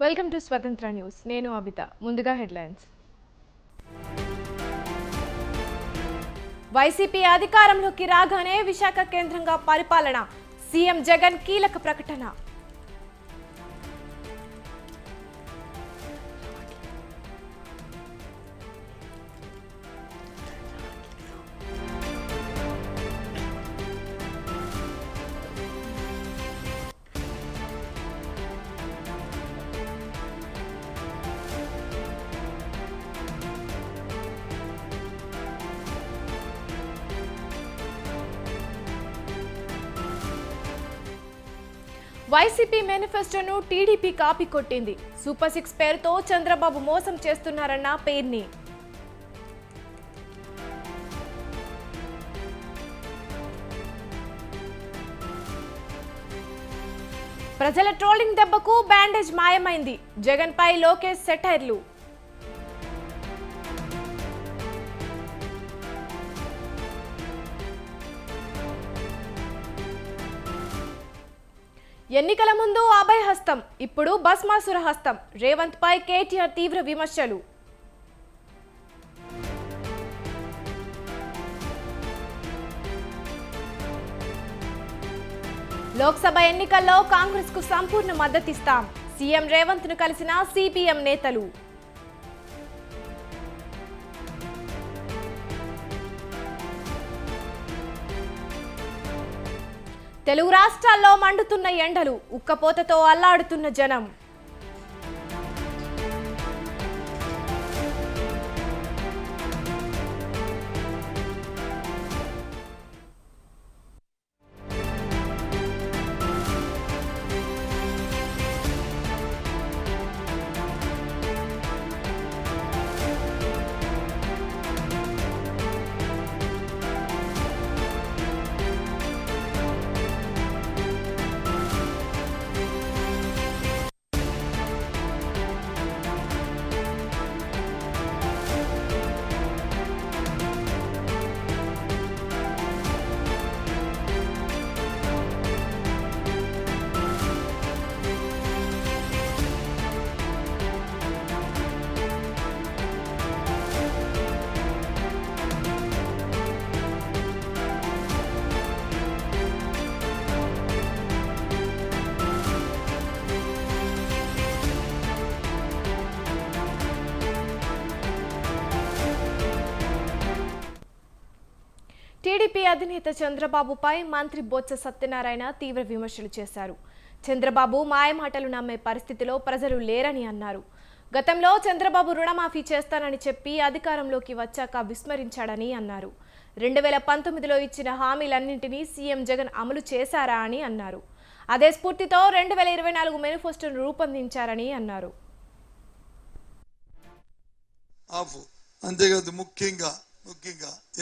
Welcome to స్వతంత్ర news. నేను అబిత. ముందుగా హెడ్లైన్స్. వైసీపీ అధికారంలోకి రాగానే విశాఖ కేంద్రంగా పరిపాలన, సీఎం జగన్ కీలక ప్రకటన. వైసీపీ మేనిఫెస్టోను టీడీపీ కాపీ కొట్టింది. సూపర్ 6 పేరుతో చంద్రబాబు మోసం చేస్తున్నారన్న పేర్ని. ప్రజల ట్రోలింగ్ దెబ్బకు బ్యాండేజ్ మాయమైంది. జగన్ పై లోకేష్ సెటైర్లు. ఎన్నికల ముందు అభయ హస్తం, ఇప్పుడు భస్మాసుర హస్తం. రేవంత్ పై కేటీఆర్ తీవ్ర విమర్శలు. లోక్సభ ఎన్నికల్లో కాంగ్రెస్ కు సంపూర్ణ మద్దతిస్తాం. సీఎం రేవంత్ ను కలిసిన సిపిఎం నేతలు. తెలుగు రాష్ట్రాల్లో మండుతున్న ఎండలు, ఉక్కపోతతో అల్లాడుతున్న జనం. టీడీపీ అధినేత చంద్రబాబుపై మంత్రి బొత్స సత్యనారాయణ తీవ్ర విమర్శలు చేశారు. చంద్రబాబు మాయమాటలు నమ్మే పరిస్థితిలో ప్రజలు లేరని అన్నారు. గతంలో చంద్రబాబు రుణమాఫీ చేస్తానని చెప్పి అధికారంలోకి వచ్చాక విస్మరించాడని అన్నారు. 2019లో ఇచ్చిన హామీలన్నింటినీ సీఎం జగన్ అమలు చేశారా అని అన్నారు. అదే స్ఫూర్తితో 2024 మేనిఫెస్టోను రూపొందించారని అన్నారు. అంతేకాదు ముఖ్యంగా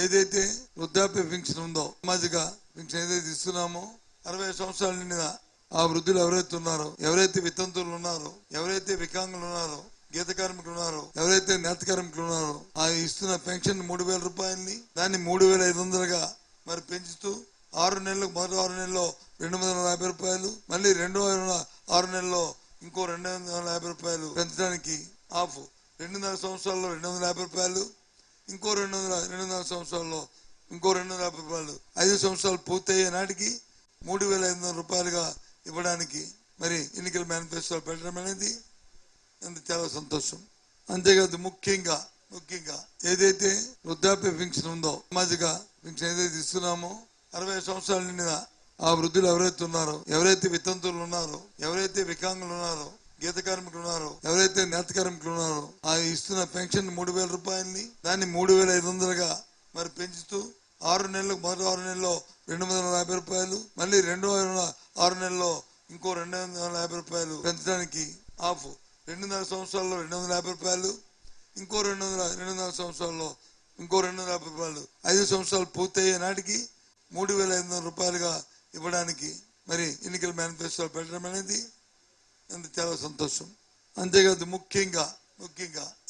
ఏదైతే వృద్ధాప్య పెన్షన్ ఉందో, సామాజిక పెన్షన్ ఏదైతే ఇస్తున్నామో, 60 సంవత్సరాల నిండిన ఆ వృద్ధులు ఎవరైతే ఉన్నారో, ఎవరైతే వితంతువులు ఉన్నారో, ఎవరైతే వికలాంగులు ఉన్నారో, గీత కార్మికులు ఉన్నారో, ఎవరైతే నేత కార్మికులు ఉన్నారో, ఆ ఇస్తున్న పెన్షన్ 3,000 రూపాయలని దాన్ని 3,500గా మరి పెంచుతూ 6 నెలలకు మొదటి 6 నెలల్లో 250 రూపాయలు, మళ్ళీ 6 నెలల్లో ఇంకో 250 రూపాయలు పెంచడానికి 2.5 సంవత్సరాల్లో 250 రూపాయలు, ఇంకో 2.5 సంవత్సరాల్లో ఇంకో 250 రూపాయలు, 5 సంవత్సరాలు పూర్తయ్యే నాటికి 3,500 రూపాయలుగా ఇవ్వడానికి మరి ఎన్నికల మేనిఫెస్టో పెట్టడం అనేది చాలా సంతోషం. అంతేకాదు ముఖ్యంగా ఏదైతే వృద్ధాప్య పెన్షన్ ఉందో, సామాజిక పెన్షన్ ఏదైతే ఇస్తున్నామో, 60 సంవత్సరాల నిండిన ఆ వృద్ధులు ఎవరైతే ఉన్నారో, ఎవరైతే వితంతువులు ఉన్నారో, ఎవరైతే వికలాంగులు ఉన్నారో, గీత కార్మికులు ఉన్నారో, ఎవరైతే నేత కార్మికులు ఉన్నారో, ఆ ఇస్తున్న పెన్షన్ 3,000 రూపాయలని దాన్ని 3,500గా మరి పెంచుతూ 6 నెలలకు మొదటి 6 నెలల్లో 250 రూపాయలు, మళ్ళీ 6 నెలల్లో ఇంకో 250 రూపాయలు పెంచడానికి 2.5 సంవత్సరాల్లో 250 రూపాయలు, ఇంకో 2.5 సంవత్సరాల్లో ఇంకో 250 రూపాయలు, 5 సంవత్సరాలు పూర్తయ్యే నాటికి 3,500 రూపాయలుగా ఇవ్వడానికి మరి ఎన్నికల మేనిఫెస్టో పెట్టడం అనేది చాలా సంతోషం. అంతేకాదు ముఖ్యంగా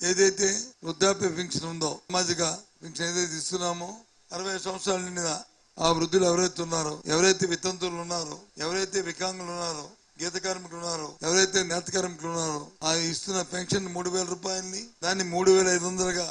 ఏదైతే వృద్ధాప్య పెన్షన్ ఉందో, సామాజిక పెన్షన్ ఏదైతే ఇస్తున్నామో, 60 సంవత్సరాల నిండిన ఆ వృద్ధులు ఎవరైతే ఉన్నారో, ఎవరైతే వితంతువులు ఉన్నారో, ఎవరైతే వికలాంగులు ఉన్నారో, గీత కార్మికులు ఉన్నారో, ఎవరైతే నేత కార్మికులు ఉన్నారో ఆ ఇస్తున్న పెన్షన్ 3,000 రూపాయలని దాన్ని 3,500గా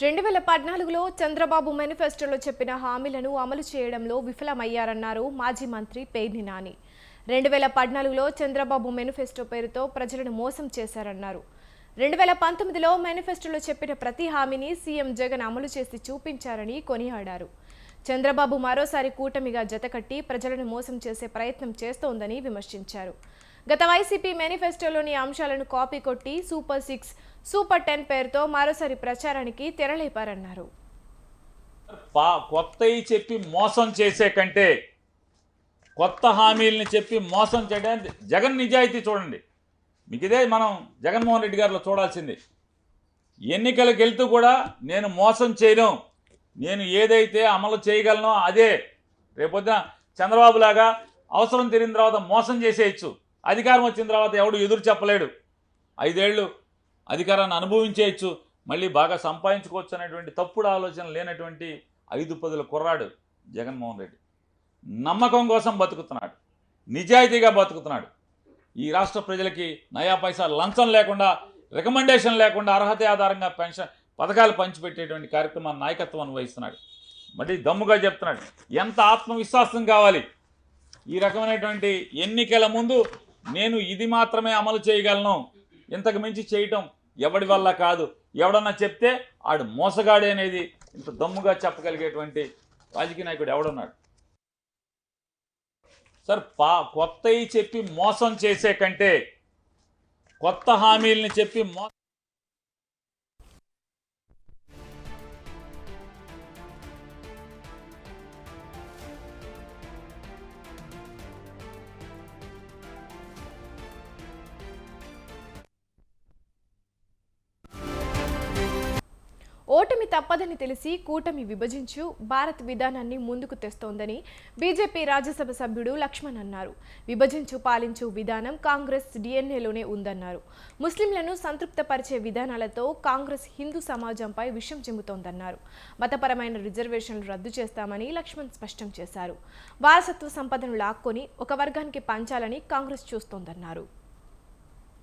రెండు 2014లో చంద్రబాబు మేనిఫెస్టోలో చెప్పిన హామీలను అమలు చేయడంలో విఫలమయ్యారన్నారు మాజీ మంత్రి పేర్ని నాని. 2014లో చంద్రబాబు మేనిఫెస్టో పేరుతో ప్రజలను మోసం చేశారన్నారు. 2019లో మేనిఫెస్టోలో చెప్పిన ప్రతి హామీని సీఎం జగన్ అమలు చేసి చూపించారని కొనియాడారు. చంద్రబాబు మరోసారి కూటమిగా జతకట్టి ప్రజలను మోసం చేసే ప్రయత్నం చేస్తోందని విమర్శించారు. గత వైసీపీ మేనిఫెస్టోలోని అంశాలను కాపీ కొట్టి సూపర్ 6, సూపర్ 10 పేరుతో మరోసారి ప్రచారానికి తెరలేపారన్నారు. కొత్తవి చెప్పి మోసం చేసే కంటే కొత్త హామీలను చెప్పి మోసం చేయడానికి జగన్ నిజాయితీ చూడండి. మీకు ఇదే మనం జగన్మోహన్ రెడ్డి గారిలో చూడాల్సింది. ఎన్నికలకు వెళ్తూ కూడా నేను మోసం చేయను, నేను ఏదైతే అమలు చేయగలనో అదే. రేపొద్దున చంద్రబాబు లాగా అవసరం తీరిన తర్వాత మోసం చేసేయచ్చు, అధికారం వచ్చిన తర్వాత ఎవడు ఎదురు చెప్పలేడు, 5 ఏళ్ళు అధికారాన్ని అనుభవించేయచ్చు, మళ్ళీ బాగా సంపాదించుకోవచ్చు అనేటువంటి తప్పుడు ఆలోచన లేనటువంటి 5 పదుల కుర్రాడు జగన్మోహన్ రెడ్డి. నమ్మకం కోసం బతుకుతున్నాడు, నిజాయితీగా బతుకుతున్నాడు. ఈ రాష్ట్ర ప్రజలకి నయా పైసా లంచం లేకుండా, రికమెండేషన్ లేకుండా అర్హత ఆధారంగా పెన్షన్ పథకాలు పంచిపెట్టేటువంటి కార్యక్రమాన్ని నాయకత్వాన్ని వహిస్తున్నాడు. మళ్ళీ దమ్ముగా చెప్తున్నాడు. ఎంత ఆత్మవిశ్వాసం కావాలి ఈ రకమైనటువంటి ఎన్నికల ముందు. నేను ఇది మాత్రమే అమలు చేయగలను, ఇంతకు మించి చేయటం ఎవడి వల్ల కాదు, ఎవడన్నా చెప్తే ఆడు మోసగాడే అనేది ఇంత దమ్ముగా చెప్పగలిగేటువంటి రాజకీయ నాయకుడు ఎవడున్నాడు? సార్, కొత్తవి చెప్పి మోసం చేసే కంటే కొత్త హామీలను చెప్పి ఓటమి తప్పదని తెలిసి కూటమి విభజించు భారత్ విధానాన్ని ముందుకు తెస్తోందని బీజేపీ రాజ్యసభ సభ్యుడు లక్ష్మణ్ అన్నారు. విభజించు పాలించు విధానం కాంగ్రెస్ డిఎన్ఏలోనే ఉందన్నారు. ముస్లింలను సంతృప్తపరిచే విధానాలతో కాంగ్రెస్ హిందూ సమాజంపై విషం చిమ్ముతోందన్నారు. మతపరమైన రిజర్వేషన్లు రద్దు చేస్తామని లక్ష్మణ్ స్పష్టం చేశారు. వారసత్వ సంపదను లాక్కొని ఒక వర్గానికి పంచాలని కాంగ్రెస్ చూస్తోందన్నారు.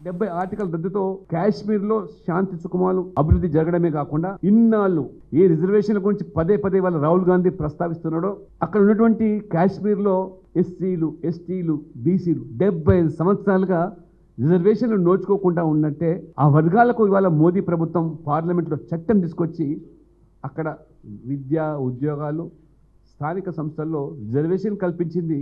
70 ఆర్టికల్ రద్దుతో కాశ్మీర్లో శాంతి సుఖమాలు అభివృద్ధి జరగడమే కాకుండా ఇన్నాళ్ళు ఏ రిజర్వేషన్ల గురించి పదే వాళ్ళ రాహుల్ గాంధీ ప్రస్తావిస్తున్నాడో అక్కడ ఉన్నటువంటి కాశ్మీర్లో ఎస్సీలు, ఎస్టీలు, బీసీలు 75 సంవత్సరాలుగా రిజర్వేషన్లు నోచుకోకుండా ఉన్నట్టే ఆ వర్గాలకు ఇవాళ మోదీ ప్రభుత్వం పార్లమెంట్లో చట్టం తీసుకొచ్చి అక్కడ విద్య, ఉద్యోగాలు, స్థానిక సంస్థల్లో రిజర్వేషన్ కల్పించింది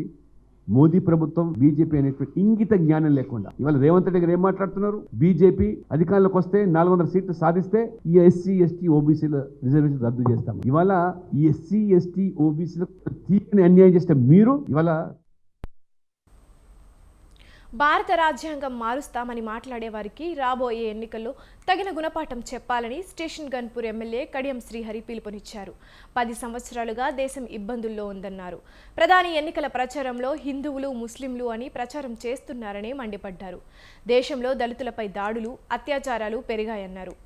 మోదీ ప్రభుత్వం. బీజేపీ అనేటువంటి ఇంగిత జ్ఞానం లేకుండా ఇవాళ రేవంత్ రెడ్డి గారు ఏం మాట్లాడుతున్నారు? బీజేపీ అధికారంలోకి వస్తే 400 సీట్లు సాధిస్తే ఈ ఎస్సీ, ఎస్టీ, ఓబీసీల రిజర్వేషన్ రద్దు చేస్తాం. ఇవాళ ఈ ఎస్సీ, ఎస్టీ, ఓబీసీలకు తీరని అన్యాయం చేస్తే మీరు ఇవాళ భారత రాజ్యాంగం మారుస్తామని మాట్లాడే వారికి రాబోయే ఎన్నికల్లో తగిన గుణపాఠం చెప్పాలని స్టేషన్ గన్పూర్ ఎమ్మెల్యే కడియం శ్రీహరి పిలుపునిచ్చారు. 10 సంవత్సరాలుగా దేశం ఇబ్బందుల్లో ఉందన్నారు. ప్రధాని ఎన్నికల ప్రచారంలో హిందువులు, ముస్లింలు అని ప్రచారం చేస్తున్నారని మండిపడ్డారు. దేశంలో దళితులపై దాడులు, అత్యాచారాలు పెరిగాయన్నారు.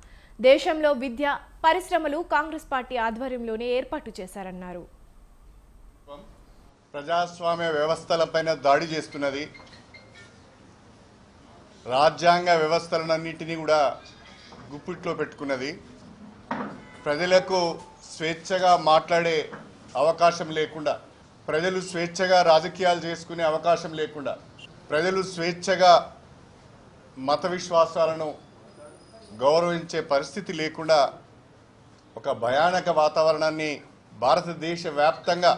దేశంలో విద్య, పరిశ్రమలు కాంగ్రెస్ పార్టీ ఆధ్వర్యంలోనే ఏర్పాటు చేశారన్నారు. ప్రజాస్వామ్య వ్యవస్థలపైన దాడి చేస్తున్నది. రాజ్యాంగ వ్యవస్థలన్నింటినీ కూడా గుప్పిట్లో పెట్టుకున్నది. ప్రజలకు స్వేచ్ఛగా మాట్లాడే అవకాశం లేకుండా, ప్రజలు స్వేచ్ఛగా రాజకీయాలు చేసుకునే అవకాశం లేకుండా, ప్రజలు స్వేచ్ఛగా మత విశ్వాసాలను గౌరవించే పరిస్థితి లేకుండా ఒక భయానక వాతావరణాన్ని భారతదేశ వ్యాప్తంగా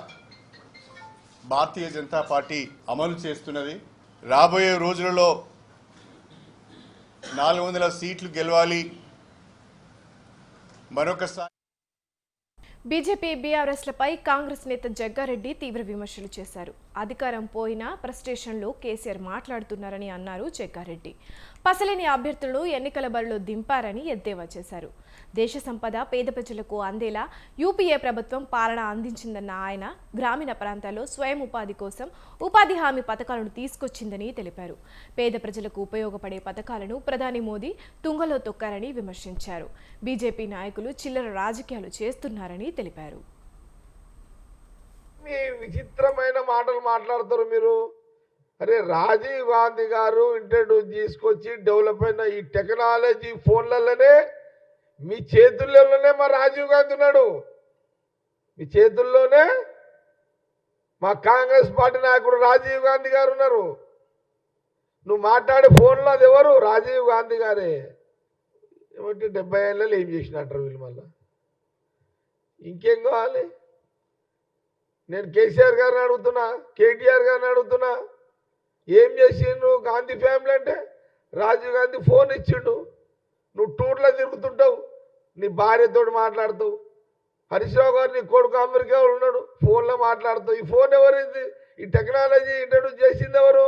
భారతీయ జనతా పార్టీ అమలు చేస్తున్నది. రాబోయే రోజులలో 400 సీట్లు గెలవాలి. మరొకసారి బీజేపీ బీఆర్ఎస్లపై కాంగ్రెస్ నేత జగ్గారెడ్డి తీవ్ర విమర్శలు చేశారు. అధికారం పోయినా ఫ్రస్ట్రేషన్లో కేసీఆర్ మాట్లాడుతున్నారని అన్నారు జగ్గారెడ్డి. పసలేని అభ్యర్థులను ఎన్నికల బరిలో దింపారని ఎద్దేవా చేశారు. దేశ సంపద పేద ప్రజలకు అందేలా యూపీఏ ప్రభుత్వం పాలన అందించిందన్న ఆయన గ్రామీణ ప్రాంతాల్లో స్వయం ఉపాధి కోసం ఉపాధి హామీ పథకాలను తీసుకొచ్చిందని తెలిపారు. పేద ప్రజలకు ఉపయోగపడే పథకాలను ప్రధాని మోదీ తుంగలో తొక్కారని విమర్శించారు. బీజేపీ నాయకులు చిల్లర రాజకీయాలు చేస్తున్నారని తెలిపారు. మీ విచిత్రమైన మాటలు మాట్లాడతారు మీరు. అరే రాజీవ్ గాంధీ గారు ఇంట్రడ్యూస్ తీసుకొచ్చి డెవలప్ అయిన ఈ టెక్నాలజీ ఫోన్లలోనే మీ చేతుల్లోనే మా రాజీవ్ గాంధీ ఉన్నాడు. మీ చేతుల్లోనే మా కాంగ్రెస్ పార్టీ నాయకుడు రాజీవ్ గాంధీ గారు ఉన్నారు. నువ్వు మాట్లాడే ఫోన్లో అది ఎవరు? రాజీవ్ గాంధీ గారే. ఏమంటే 70 ఏళ్ళలో ఏం చేసినట్టారు వీళ్ళు. మళ్ళా ఇంకేం కావాలి? నేను కేసీఆర్ గారిని అడుగుతున్నా, కేటీఆర్ గారిని అడుగుతున్నా, ఏం చేసిండు గాంధీ ఫ్యామిలీ అంటే? రాజీవ్ గాంధీ ఫోన్ ఇచ్చిండు. నువ్వు టూర్లో తిరుగుతుంటావు, నీ భార్యతో మాట్లాడుతావు. హరీష్ రావు గారు నీ కొడుకు అమెరికా ఉన్నాడు, ఫోన్లో మాట్లాడుతావు. ఈ ఫోన్ ఎవరిది? ఈ టెక్నాలజీ ఇంట్రడ్యూస్ చేసింది ఎవరు?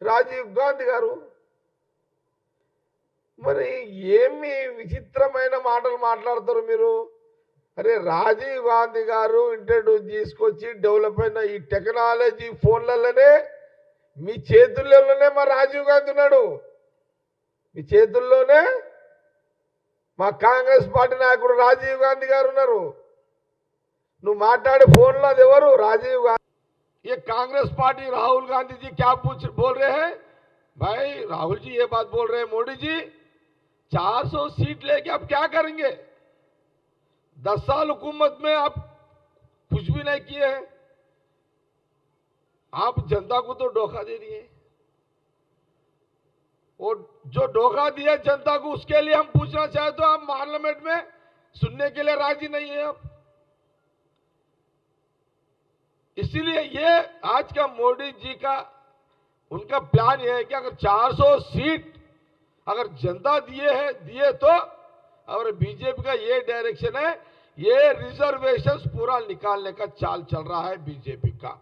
రాజీవ్ గాంధీ గారు. మరి ఏమి విచిత్రమైన మాటలు మాట్లాడతారు మీరు. అరే రాజీవ్ గాంధీ గారు ఇంట్రడ్యూస్ తీసుకొచ్చి డెవలప్ అయిన ఈ టెక్నాలజీ ఫోన్లలోనే మీ చేతుల్లోనే మా రాజీవ్ గాంధీ ఉన్నాడు. మీ చేతుల్లోనే మా కాంగ్రెస్ పార్టీ నాయకుడు రాజీవ్ గాంధీ గారు ఉన్నారు. నువ్వు మాట్లాడే ఫోన్లో అది ఎవరు? రాజీవ్ గాంधी. ये कांग्रेस पार्टी राहुल गांधी जी क्या बोल रहे हैं? भाई राहुल जी ये बात बोल रहे हैं, मोदी जी 400 सीट लेके आप क्या करेंगे? 10 साल हुकूमत में आप कुछ भी नहीं किए हैं. आप जनता को तो धोखा दे दिए. और जो धोखा दिया जनता को उसके लिए हम पूछना चाहे तो आप पार्लियामेंट में सुनने के लिए राजी नहीं है आप. इसीलिए ये आज का मोदी जी का उनका प्लान ये है कि अगर 400 सीट अगर जनता दिए तो, और बीजेपी का ये डायरेक्शन है, ये रिजर्वेशंस पूरा निकालने का चाल चल रहा है बीजेपी का.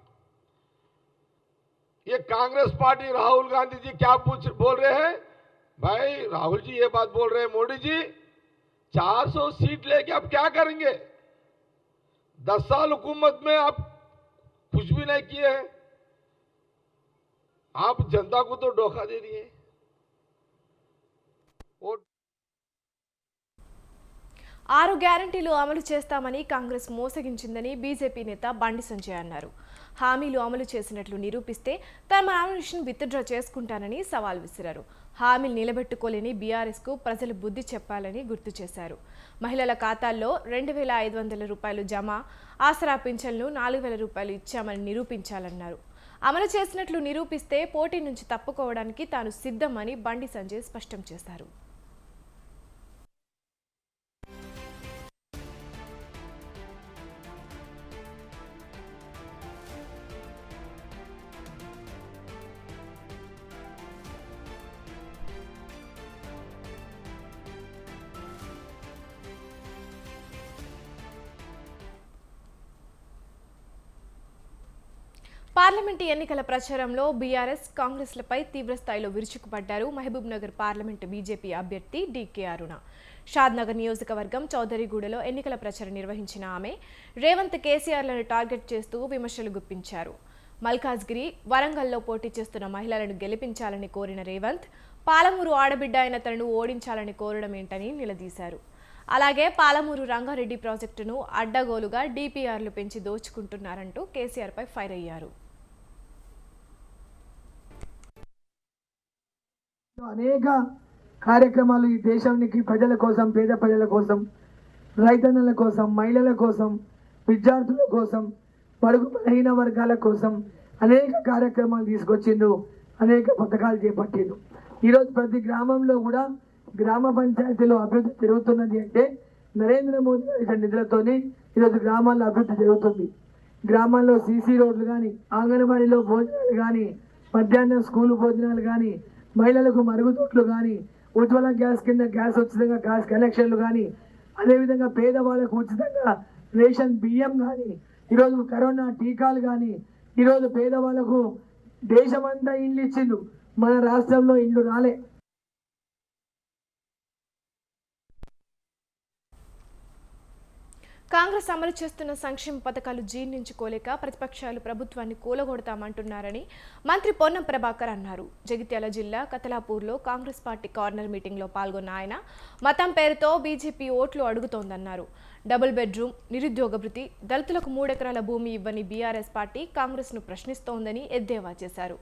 ये कांग्रेस पार्टी राहुल गांधी जी क्या बोल रहे हैं? भाई राहुल जी ये बात बोल रहे हैं, मोदी जी 400 सीट लेके आप क्या करेंगे? 10 साल हुकूमत में आप कुछ भी नहीं किए हैं. आप जनता को तो धोखा दे दिए. और 6 గ్యారంటీలు అమలు చేస్తామని కాంగ్రెస్ మోసగించిందని బీజేపీ నేత బండి సంజయ్ అన్నారు. హామీలు అమలు చేసినట్లు నిరూపిస్తే తమ నామినేషన్ విత్డ్రా చేసుకుంటానని సవాల్ విసిరారు. హామీలు నిలబెట్టుకోలేని బీఆర్ఎస్కు ప్రజలు బుద్ధి చెప్పాలని గుర్తు చేశారు. మహిళల ఖాతాల్లో 2,500 రూపాయలు జమ, ఆసరా పింఛన్లు 4,000 రూపాయలు ఇచ్చామని నిరూపించాలన్నారు. అమలు చేసినట్లు నిరూపిస్తే పోటీ నుంచి తప్పుకోవడానికి తాను సిద్ధమని బండి సంజయ్ స్పష్టం చేశారు. పార్లమెంటు ఎన్నికల ప్రచారంలో బీఆర్ఎస్ కాంగ్రెస్లపై తీవ్రస్థాయిలో విరుచుకుపడ్డారు మహబూబ్ నగర్ పార్లమెంటు బీజేపీ అభ్యర్థి డీకే అరుణ. షాద్నగర్ నియోజకవర్గం చౌదరిగూడలో ఎన్నికల ప్రచారం నిర్వహించిన ఆమె రేవంత్ కేసీఆర్లను టార్గెట్ చేస్తూ విమర్శలు గుప్పించారు. మల్కాజ్గిరి, వరంగల్లో పోటీ చేస్తున్న మహిళలను గెలిపించాలని కోరిన రేవంత్ పాలమూరు ఆడబిడ్డ అయిన తనను ఓడించాలని కోరడం ఏంటని నిలదీశారు. అలాగే పాలమూరు రంగారెడ్డి ప్రాజెక్టును అడ్డగోలుగా డీపీఆర్లు పెంచి దోచుకుంటున్నారంటూ కేసీఆర్పై ఫైర్ అయ్యారు. అనేక కార్యక్రమాలు ఈ దేశానికి ప్రజల కోసం, పేద ప్రజల కోసం, రైతన్నల కోసం, మహిళల కోసం, విద్యార్థుల కోసం, బడుగు బలహీన వర్గాల కోసం అనేక కార్యక్రమాలు తీసుకొచ్చిండు, అనేక పథకాలు చేపట్టిండు. ఈరోజు ప్రతి గ్రామంలో కూడా గ్రామ పంచాయతీలో అభివృద్ధి జరుగుతున్నది అంటే నరేంద్ర మోదీ గారి నిధులతోనే ఈరోజు గ్రామాల్లో అభివృద్ధి జరుగుతుంది. గ్రామాల్లో సీసీ రోడ్లు కానీ, అంగన్వాడీలో భోజనాలు కానీ, మధ్యాహ్నం స్కూలు భోజనాలు కానీ, మహిళలకు మరుగుదొడ్లు కానీ, ఉజ్వల గ్యాస్ కింద గ్యాస్ ఉచితంగా గ్యాస్ కనెక్షన్లు కానీ, అదేవిధంగా పేదవాళ్ళకు ఉచితంగా రేషన్ బియ్యం కానీ, ఈరోజు కరోనా టీకాలు కానీ, ఈరోజు పేదవాళ్ళకు దేశమంతా ఇండ్లు ఇచ్చిండు, మన రాష్ట్రంలో ఇండ్లు రాలే. కాంగ్రెస్ అమలు చేస్తున్న సంక్షేమ పథకాలు జీర్ణించుకోలేక ప్రతిపక్షాలు ప్రభుత్వాన్ని కూలగొడతామంటున్నారని మంత్రి పొన్నం ప్రభాకర్ అన్నారు. జగిత్యాల జిల్లా కతలాపూర్లో కాంగ్రెస్ పార్టీ కార్నర్ మీటింగ్లో పాల్గొన్న ఆయన మతం పేరుతో బీజేపీ ఓట్లు అడుగుతోందన్నారు. డబుల్ బెడ్రూమ్, నిరుద్యోగ భృతి, దళితులకు 3 ఎకరాల భూమి ఇవ్వని బీఆర్ఎస్ పార్టీ కాంగ్రెస్ను ప్రశ్నిస్తోందని ఎద్దేవా చేశారు.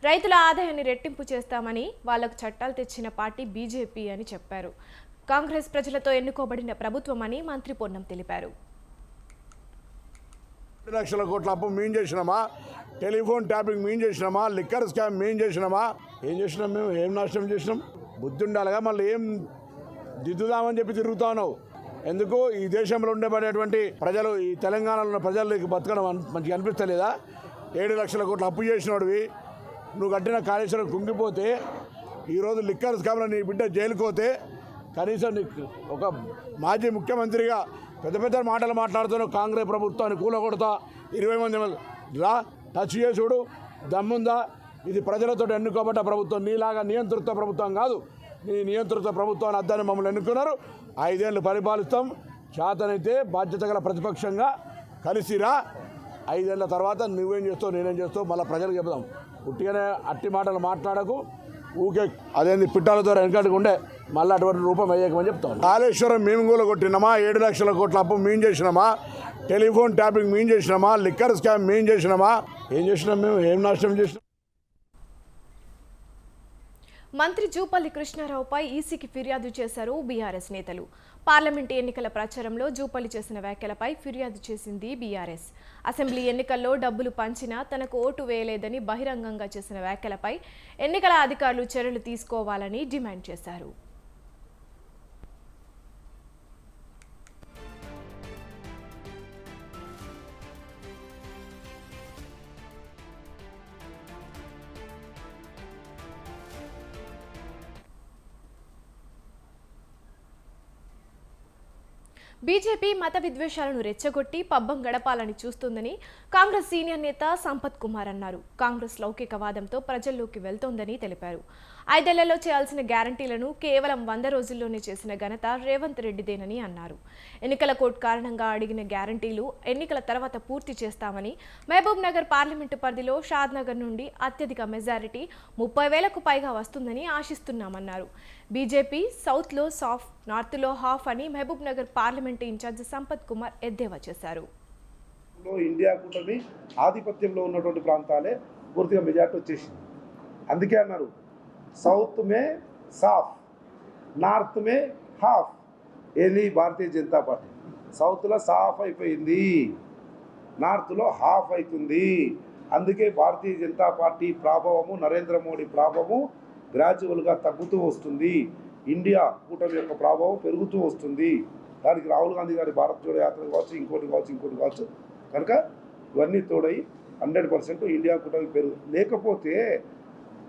రైతుల ఆదాయాన్ని రెట్టింపు చేస్తామని వాళ్లకు చట్టాలు తెచ్చిన పార్టీ బీజేపీ అని చెప్పారు. కాంగ్రెస్ ప్రజలతో ఎన్నుకోబడిన ప్రభుత్వమని మంత్రి పొన్నం తెలిపారు. 2 లక్షల కోట్ల అప్పు మేము చేసినామా, టెలిఫోన్ ట్యాపింగ్ మేము చేసినామా, లిక్కర్ స్కామ్ మేము చేసినామా? ఏం చేసినాం? మేము ఏం నాశనం చేసినాం? బుద్ధి ఉండాలిగా, మళ్ళీ ఏం దిద్దుదామని చెప్పి తిరుగుతా ఉన్నావు ఎందుకు? ఈ దేశంలో ఉండబడేటువంటి ప్రజలు, ఈ తెలంగాణలో ఉన్న ప్రజలకు బతకడం మంచిగా అనిపిస్తలేదా? 7 లక్షల కోట్ల అప్పు చేసినోడివి నువ్వు కట్టిన కాళేశ్వరం కుంగిపోతే, ఈరోజు లిక్కర్ స్కామ్లో నీ బిడ్డ జైలుకు పోతే, కనీసం నీకు ఒక మాజీ ముఖ్యమంత్రిగా పెద్ద పెద్ద మాటలు మాట్లాడుతున్నావు. కాంగ్రెస్ ప్రభుత్వాన్ని కూలగొడతా, 20 మంది రా టచ్ చేసుడు దమ్ముందా? ఇది ప్రజలతో ఎన్నుకోబడ్డ ప్రభుత్వం, నీలాగా నియంత్రిత ప్రభుత్వం కాదు. నీ నియంత్రిత ప్రభుత్వాన్ని అద్దాన్ని మమ్మల్ని ఎన్నుకున్నారు. 5 ఏళ్ళు పరిపాలిస్తాం, చేతనైతే బాధ్యత గల ప్రతిపక్షంగా కలిసిరా. 5 ఏళ్ల తర్వాత నువ్వేం చేస్తావు, నేనేం చేస్తావు మళ్ళీ ప్రజలకు చెప్దాం. ఉట్టిగానే అట్టి మాటలు మాట్లాడకు. ఊకే అదేంది పిట్టాలతో వెనకట్టుకు ఉండే మళ్ళీ అటువంటి రూపం వేయకమని చెప్తాం. కాళేశ్వరం మేము కూడా కొట్టినామా, 7 లక్షల కోట్ల అప్పు మేము చేసినామా, టెలిఫోన్ ట్యాపింగ్ మేము చేసినామా, లిక్కర్ స్కామ్ మేము చేసినామా? ఏం చేసినాం? మేము ఏం నాశనం చేసినాం? మంత్రి జూపల్లి కృష్ణారావుపై ఈసీకి ఫిర్యాదు చేశారు బీఆర్ఎస్ నేతలు. పార్లమెంటు ఎన్నికల ప్రచారంలో జూపల్లి చేసిన వ్యాఖ్యలపై ఫిర్యాదు చేసింది బీఆర్ఎస్. అసెంబ్లీ ఎన్నికల్లో డబ్బులు పంచినా తనకు ఓటు వేయలేదని బహిరంగంగా చేసిన వ్యాఖ్యలపై ఎన్నికల అధికారులు చర్యలు తీసుకోవాలని డిమాండ్ చేశారు. బీజేపీ మత విద్వేషాలను రెచ్చగొట్టి పబ్బం గడపాలని చూస్తుందని కాంగ్రెస్ సీనియర్ నేత సంపత్ కుమార్ అన్నారు. కాంగ్రెస్ లౌకికవాదంతో ప్రజల్లోకి వెళ్తోందని తెలిపారు. 5 ఏళ్లలో చేయాల్సిన గ్యారంటీలను కేవలం 100 రోజుల్లోనే చేసిన ఘనత రేవంత్ రెడ్డిదేనని అన్నారు. ఎన్నికల కోడ్ కారణంగా అడిగిన గ్యారంటీలు ఎన్నికల తర్వాత పూర్తి చేస్తామని, మహబూబ్ నగర్ పార్లమెంటు పరిధిలో షాద్ నగర్ నుండి అత్యధిక మెజారిటీ 30,000కు పైగా వస్తుందని ఆశిస్తున్నామన్నారు. బీజేపీ సౌత్లో సాఫ్, నార్త్లో హాఫ్ అని మహబూబ్ నగర్ పార్లమెంటు ఇన్ఛార్జ్ సంపత్ కుమార్ ఎద్దేవా చేశారు. ఇండియా కూటమి ఆధిపత్యంలో ఉన్నటువంటి ప్రాంతాలే పూర్తిగా మెజార్టీ వచ్చేసింది. అందుకే అన్నారు సౌత్ మే సాఫ్, నార్త్ మే హాఫ్. ఏది భారతీయ జనతా పార్టీ సౌత్లో సాఫ్ అయిపోయింది, నార్త్లో హాఫ్ అవుతుంది. అందుకే భారతీయ జనతా పార్టీ ప్రభావము, నరేంద్ర మోడీ ప్రభావము గ్రాడ్యువల్గా తగ్గుతూ వస్తుంది. ఇండియా కూటమి యొక్క ప్రభావం పెరుగుతూ వస్తుంది. దానికి రాహుల్ గాంధీ గారి భారత్ జోడో యాత్ర కావచ్చు, ఇంకోటి కావచ్చు. కనుక ఇవన్నీ తోడై 100% ఇండియా కూటమి పెరుగు. లేకపోతే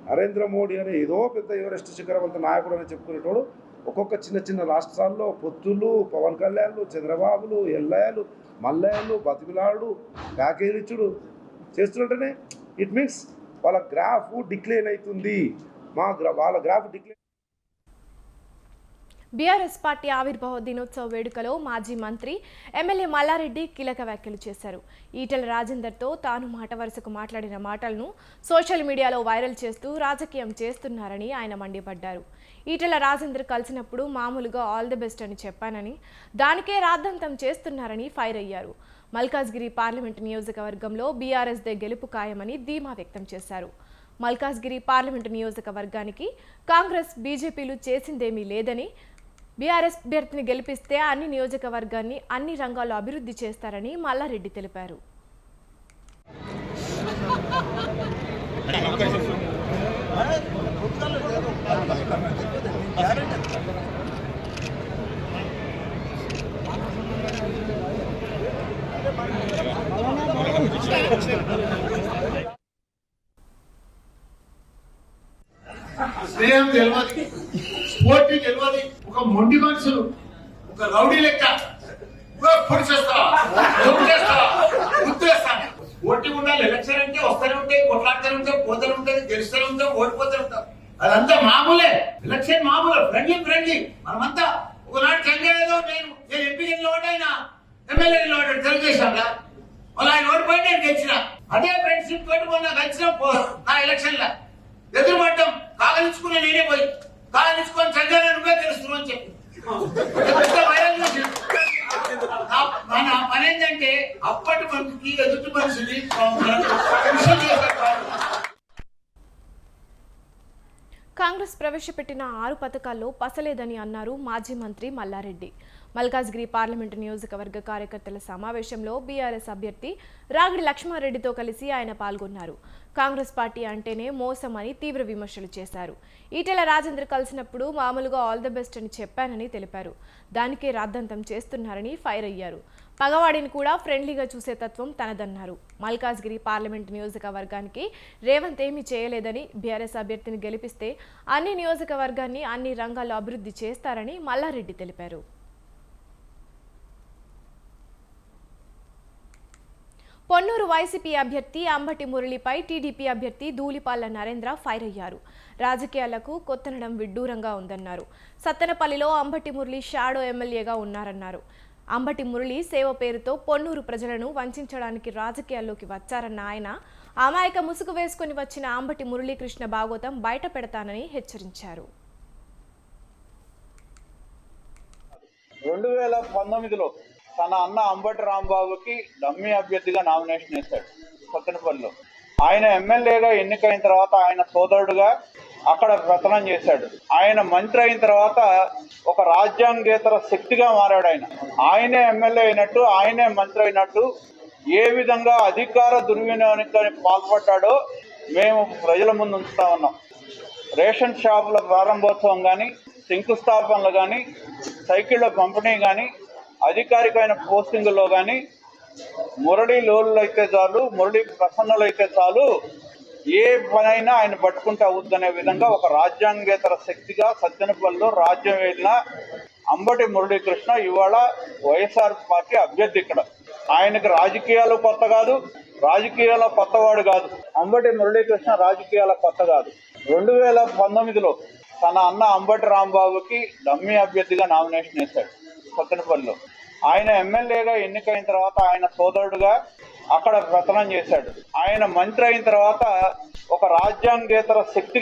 నరేంద్ర మోడీ అనే ఏదో పెద్ద ఎవరెస్ట్ శిఖరవంత నాయకుడు అని చెప్పుకునేటోడు ఒక్కొక్క చిన్న రాష్ట్రాల్లో పొత్తులు, పవన్ కళ్యాణ్లు, చంద్రబాబులు, ఎల్లయ్యలు, మల్లయ్యలు, బతిమిలాడు, ప్యాకేజీలు చేస్తున్నట్టనే ఇట్ మీన్స్ వాళ్ళ గ్రాఫ్ డిక్లైన్ అవుతుంది. వాళ్ళ గ్రాఫ్ డిక్లైన్. బీఆర్ఎస్ పార్టీ ఆవిర్భావ దినోత్సవ వేడుకలో మాజీ మంత్రి ఎమ్మెల్యే మల్లారెడ్డి కీలక వ్యాఖ్యలు చేశారు. ఈటెల రాజేందర్తో తాను మాట వరుసకు మాట్లాడిన మాటలను సోషల్ మీడియాలో వైరల్ చేస్తూ రాజకీయం చేస్తున్నారని ఆయన మండిపడ్డారు. ఈటెల రాజేందర్ కలిసినప్పుడు మామూలుగా ఆల్ ది బెస్ట్ అని చెప్పానని, దానికే రాద్ధాంతం చేస్తున్నారని ఫైర్ అయ్యారు. మల్కాజ్గిరి పార్లమెంటు నియోజకవర్గంలో బీఆర్ఎస్దే గెలుపు ఖాయమని ధీమా వ్యక్తం చేశారు. మల్కాజ్గిరి పార్లమెంటు నియోజకవర్గానికి కాంగ్రెస్, బీజేపీలు చేసిందేమీ లేదని, బీఆర్ఎస్ అభ్యర్థిని గెలిపిస్తే అన్ని నియోజకవర్గాన్ని అన్ని రంగాల్లో అభివృద్ధి చేస్తారని మల్లారెడ్డి తెలిపారు. స్నేహం తెలియదు, స్పోర్టి తెలియదు. ఒక మొండి మనుషులు, ఒక రౌడీ లెక్క పొడి చేస్తావా, గుర్తువేస్తాను. ఓటి ఉండాలి. ఎలక్షన్ అంటే వస్తూనే ఉంటాయి, కొట్లాడుతూనే ఉంటాం, పోతూనే ఉంటుంది, గెలుస్తూనే ఉంటాం, ఓడిపోతూనే ఉంటాం. అదంతా మామూలే. ఎలక్షన్ మామూలు, ఫ్రెండ్లీ. మనమంతా ఒకనాడు చంద్రబాబు నేను ఎంపీగా నిలబడ్డాయినా, ఎమ్మెల్యే నిలబడ్డాడు తెలుగుదేశంలో. మళ్ళీ ఆయన ఓడిపోయి నేను గెలిచిన. అదే ఫ్రెండ్షిప్ తోటి మొన్న గెలిచిన నా ఎలక్షన్ లా ఎదురుపడ్డం, కాగలించుకుని నేనే పోయి కాగలించుకొని చంద్రబాబు నువ్వే గెలుస్తున్నావు అని చెప్పి వైరల్ చేసి మన పని ఏంటంటే అప్పటి మనిషికి ఎదుటి మనిషిని కాంగ్రెస్ ప్రవేశపెట్టిన 6 పథకాల్లో పసలేదని అన్నారు మాజీ మంత్రి మల్లారెడ్డి. మల్కాజ్గిరి పార్లమెంటు నియోజకవర్గ కార్యకర్తల సమావేశంలో బీఆర్ఎస్ అభ్యర్థి రాగిడి లక్ష్మారెడ్డితో కలిసి ఆయన పాల్గొన్నారు. కాంగ్రెస్ పార్టీ అంటేనే మోసం అని తీవ్ర విమర్శలు చేశారు. ఈటెల రాజేందర్ కలిసినప్పుడు మామూలుగా ఆల్ ది బెస్ట్ అని చెప్పానని తెలిపారు. దానికే రాద్ధాంతం చేస్తున్నారని ఫైర్ అయ్యారు. పగవాడిని కూడా ఫ్రెండ్లీగా చూసే తత్వం తనదన్నారు. మల్కాజ్గిరి పార్లమెంటు నియోజకవర్గానికి రేవంత్ ఏమీ చేయలేదని, బీఆర్ఎస్ అభ్యర్థిని గెలిపిస్తే అన్ని నియోజకవర్గాన్ని అన్ని రంగాల్లో అభివృద్ధి చేస్తారని మల్లారెడ్డి తెలిపారు. పొన్నూరు వైసీపీ అభ్యర్థి అంబటి మురళిపై టీడీపీ అభ్యర్థి ధూళిపాళ్ల నరేంద్ర ఫైర్ అయ్యారు. రాజకీయాలకు కొత్తనడం విడ్డూరంగా ఉందన్నారు. సత్తెనపల్లిలో అంబటి మురళి షాడో ఎమ్మెల్యేగా ఉన్నారన్నారు. అంబటి మురళి సేవ పేరుతో పొన్నూరు ప్రజలను వంచడానికి రాజకీయాల్లోకి వచ్చారన్న ఆయన అమాయక ముసుగు వేసుకుని వచ్చిన అంబటి మురళీకృష్ణ భాగోతం బయట పెడతానని హెచ్చరించారు. 2019లో తన అన్న అంబటి రాంబాబుకి డమ్మీ అభ్యర్థిగా నామినేషన్ వేశాడు సత్తెనపల్లిలో. ఆయన ఎమ్మెల్యేగా ఎన్నికైన తర్వాత ఆయన సోదరుడుగా అక్కడ ప్రకటన చేశాడు. ఆయన మంత్రి అయిన తర్వాత ఒక రాజ్యాంగేతర శక్తిగా మారాడు. ఆయనే ఎమ్మెల్యే అయినట్టు, ఆయనే మంత్రి అయినట్టు ఏ విధంగా అధికార దుర్వినియోగానికి పాల్పడ్డాడో మేము ప్రజల ముందు ఉంచుతా ఉన్నాం. రేషన్ షాపుల ప్రారంభోత్సవం కానీ, శంకుస్థాపనలు కానీ, సైకిళ్ల పంపిణీ కానీ, అధికారికమైన పోస్టింగుల్లో కానీ మురళీ లోలు అయితే చాలు, మురళీ ప్రసన్నులు అయితే చాలు, ఏ పనైనా ఆయన పట్టుకుంటే అవుద్దనే విధంగా ఒక రాజ్యాంగేతర శక్తిగా సత్తెనపల్లిలో రాజ్యం వేలిన అంబటి మురళీకృష్ణ ఇవాళ వైఎస్ఆర్ పార్టీ అభ్యర్థి. ఇక్కడ ఆయనకు రాజకీయాలు కొత్త కాదు, రాజకీయాల కొత్తవాడు కాదు. అంబటి మురళీకృష్ణ రాజకీయాల కొత్త కాదు. 2019లో తన అన్న అంబటి రాంబాబుకి డమ్మీ అభ్యర్థిగా నామినేషన్ వేశాడు సత్తెనపల్లిలో. ఆయన ఎమ్మెల్యేగా ఎన్నికైన తర్వాత ఆయన సోదరుడుగా అక్కడ ప్రకటన చేశాడు. ఆయన మంత్రి అయిన తర్వాత ఒక రాజ్యాంగేతర శక్తిగా